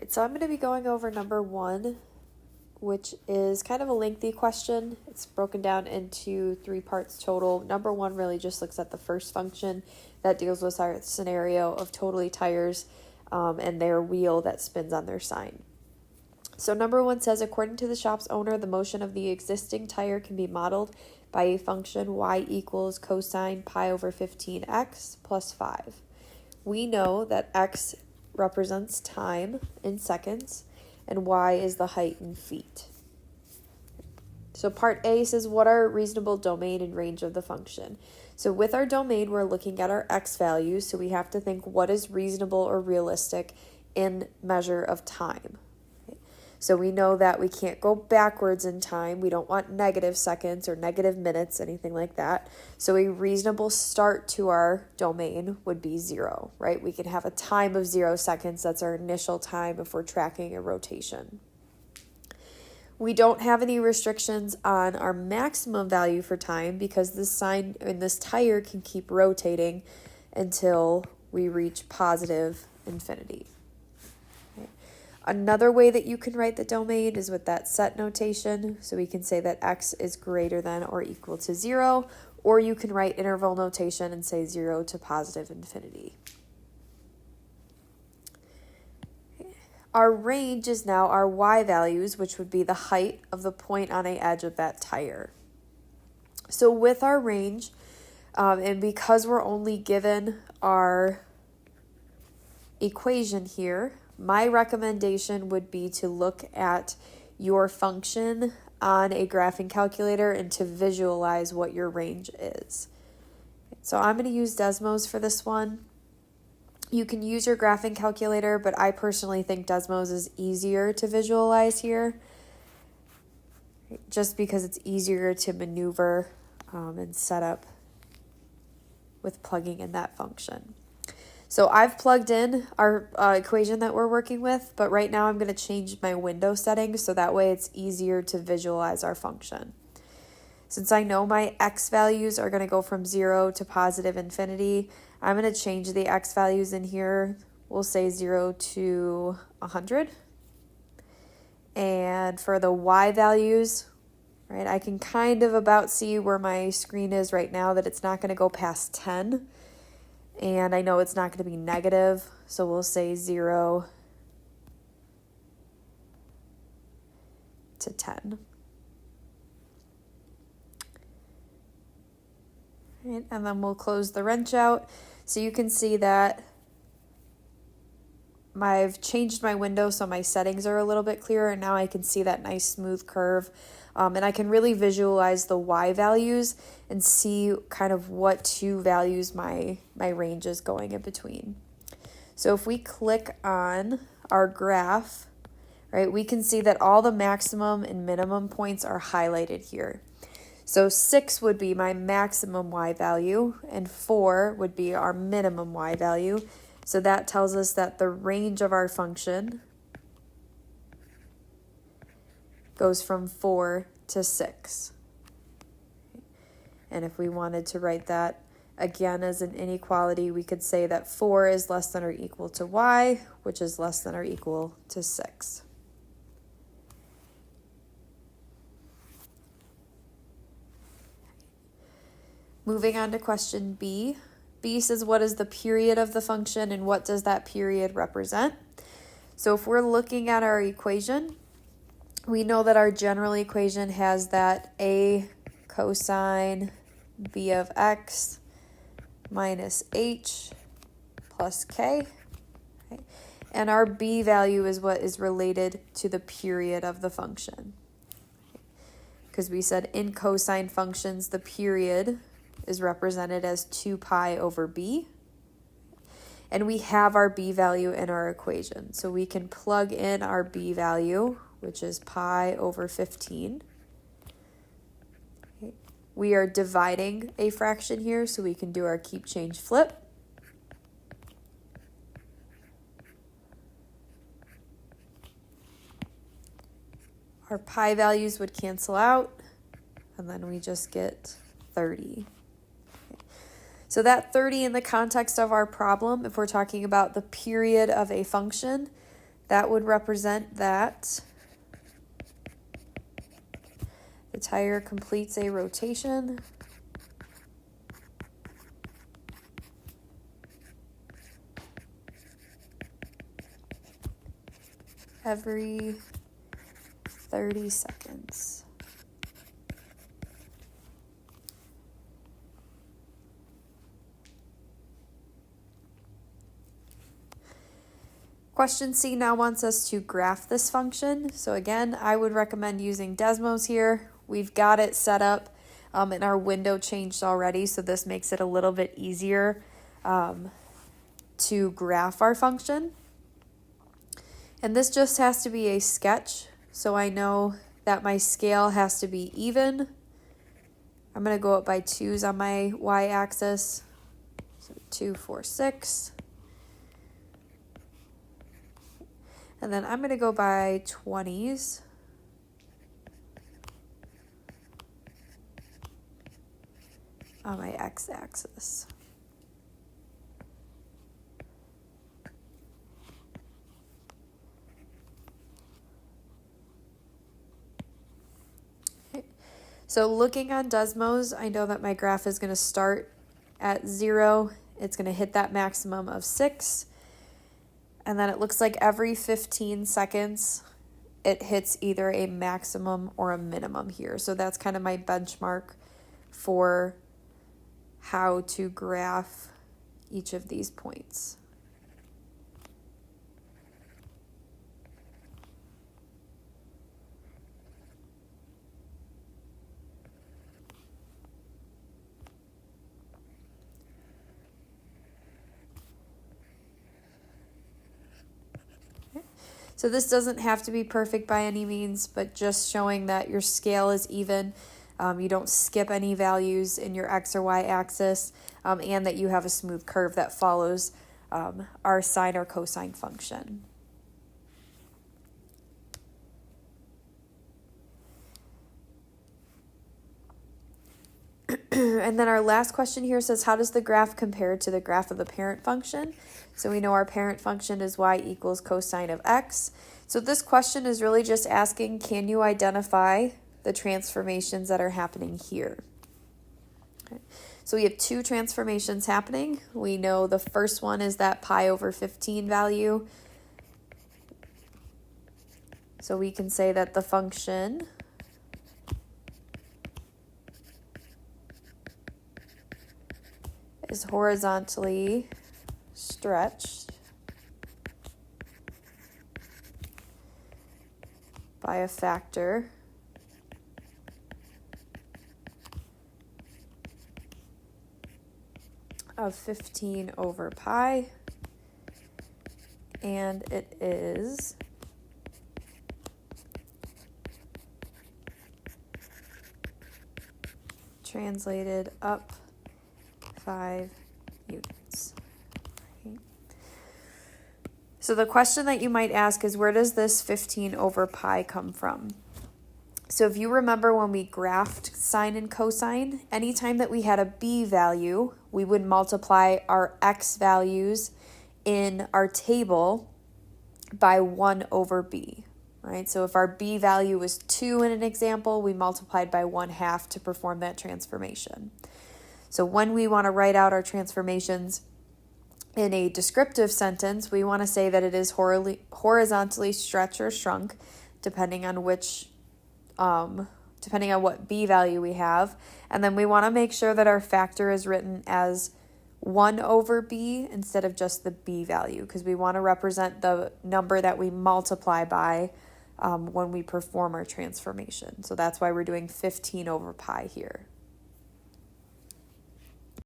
Right, so I'm going to be going over number 1, which is kind of a lengthy question. It's broken down into 3 parts total. Number 1 really just looks at the first function that deals with our scenario of totally tires and their wheel that spins on their sign. So number 1 says, according to the shop's owner, the motion of the existing tire can be modeled by a function y equals cosine pi over 15x plus 5. We know that x represents time in seconds and y is the height in feet. So part A says, what are reasonable domain and range of the function? So with our domain, we're looking at our x values, so we have to think what is reasonable or realistic in measure of time. So we know that we can't go backwards in time. We don't want negative seconds or negative minutes, anything like that. So a reasonable start to our domain would be 0, right? We can have a time of 0 seconds. That's our initial time if we're tracking a rotation. We don't have any restrictions on our maximum value for time because this sign in this tire can keep rotating until we reach positive infinity. Another way that you can write the domain is with that set notation. So we can say that x is greater than or equal to 0, or you can write interval notation and say 0 to positive infinity. Our range is now our y values, which would be the height of the point on a edge of that tire. So with our range, and because we're only given our equation here, my recommendation would be to look at your function on a graphing calculator and to visualize what your range is. So I'm going to use Desmos for this one. You can use your graphing calculator, but I personally think Desmos is easier to visualize here, just because it's easier to maneuver and set up with plugging in that function. So I've plugged in our equation that we're working with, but right now I'm going to change my window settings so that way it's easier to visualize our function. Since I know my x values are going to go from 0 to positive infinity, I'm going to change the x values in here. We'll say 0 to 100. And for the y values, right, I can kind of about see where my screen is right now that it's not going to go past 10. And I know it's not going to be negative, so we'll say 0 to 10. Right, and then we'll close the wrench out. So you can see that I've changed my window so my settings are a little bit clearer, and now I can see that nice smooth curve. And I can really visualize the y values and see kind of what 2 values my range is going in between. So if we click on our graph, right, we can see that all the maximum and minimum points are highlighted here. So 6 would be my maximum y value, and 4 would be our minimum y value. So that tells us that the range of our function goes from 4 to 6. And if we wanted to write that again as an inequality, we could say that 4 is less than or equal to y, which is less than or equal to 6. Moving on to question B. B says, what is the period of the function and what does that period represent? So if we're looking at our equation, we know that our general equation has that a cosine b of x minus h plus k. Okay. And our b value is what is related to the period of the function. Because we said in cosine functions, the period is represented as 2 pi over b. And we have our b value in our equation. So we can plug in our b value, which is pi over 15. Okay. We are dividing a fraction here, so we can do our keep, change, flip. Our pi values would cancel out, and then we just get 30. So that 30 in the context of our problem, if we're talking about the period of a function, that would represent that the tire completes a rotation every 30 seconds. Question C now wants us to graph this function. So again, I would recommend using Desmos here. We've got it set up and our window changed already, so this makes it a little bit easier to graph our function. And this just has to be a sketch, so I know that my scale has to be even. I'm going to go up by 2's on my y-axis. So 2, 4, 6. And then I'm going to go by 20's. On my x-axis. Okay. So looking on Desmos, I know that my graph is going to start at 0. It's going to hit that maximum of 6. And then it looks like every 15 seconds, it hits either a maximum or a minimum here. So that's kind of my benchmark for how to graph each of these points. So this doesn't have to be perfect by any means, but just showing that your scale is even. You don't skip any values in your x or y axis, and that you have a smooth curve that follows our sine or cosine function. And then our last question here says, how does the graph compare to the graph of the parent function? So we know our parent function is y equals cosine of x. So this question is really just asking, can you identify the transformations that are happening here? Okay. So we have two transformations happening. We know the first one is that pi over 15 value. So we can say that the function is horizontally stretched by a factor of 15 over pi, and it is translated up 5 units. Okay. So the question that you might ask is, where does this 15 over pi come from? So if you remember when we graphed sine and cosine, anytime that we had a b value, we would multiply our x values in our table by 1 over b, right? So if our b value was 2 in an example, we multiplied by 1/2 to perform that transformation. So when we want to write out our transformations in a descriptive sentence, we want to say that it is horizontally stretched or shrunk, depending on what b value we have. And then we want to make sure that our factor is written as 1 over b instead of just the b value, because we want to represent the number that we multiply by when we perform our transformation. So that's why we're doing 15 over pi here.